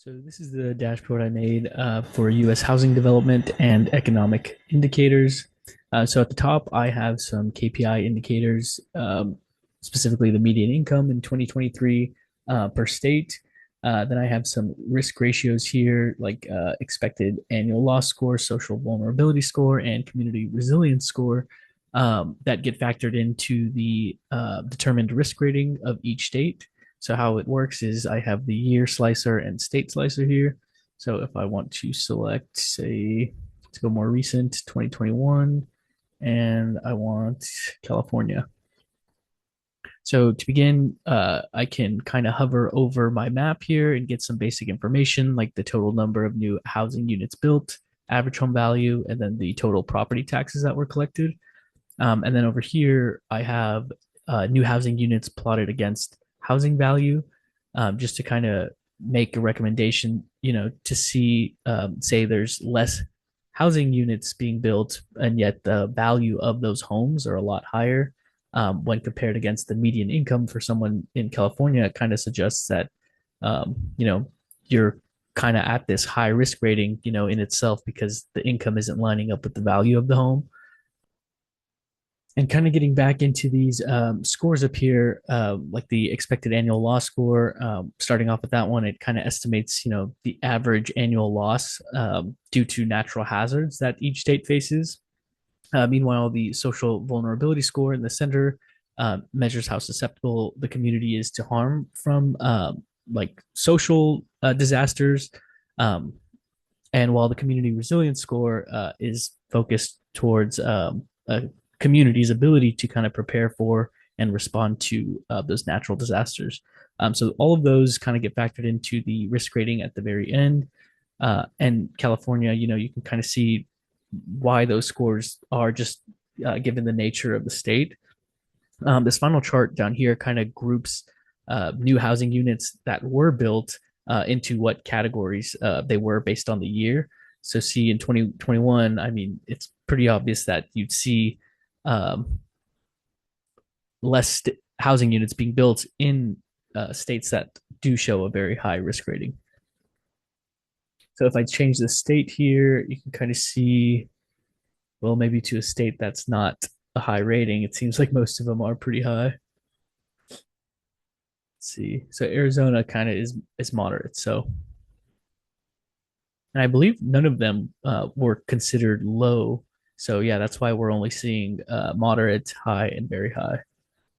So this is the dashboard I made for U.S. housing development and economic indicators. So at the top, I have some KPI indicators, specifically the median income in 2023 per state. Then I have some risk ratios here, like expected annual loss score, social vulnerability score, and community resilience score that get factored into the determined risk rating of each state. So how it works is I have the year slicer and state slicer here. So if I want to select, say, to go more recent, 2021, and I want California. So to begin, I can kind of hover over my map here and get some basic information like the total number of new housing units built, average home value, and then the total property taxes that were collected. And then over here, I have new housing units plotted against housing value, just to kind of make a recommendation, to see, say, there's less housing units being built, and yet the value of those homes are a lot higher when compared against the median income for someone in California. It kind of suggests that, you're kind of at this high risk rating, in itself because the income isn't lining up with the value of the home. And kind of getting back into these scores up here, like the expected annual loss score, starting off with that one, it kind of estimates, the average annual loss due to natural hazards that each state faces. Meanwhile, the social vulnerability score in the center measures how susceptible the community is to harm from like social disasters. Um, and while the community resilience score is focused towards a community's ability to kind of prepare for and respond to those natural disasters. So all of those kind of get factored into the risk rating at the very end. And California, you can kind of see why those scores are just given the nature of the state. This final chart down here kind of groups new housing units that were built into what categories they were based on the year. So, see, in 2021, I mean, it's pretty obvious that you'd see um, less housing units being built in states that do show a very high risk rating. So, if I change the state here, you can kind of see, well, maybe to a state that's not a high rating. It seems like most of them are pretty high. Let's see. So Arizona kind of is moderate. So, and I believe none of them were considered low. So yeah, that's why we're only seeing moderate, high, and very high.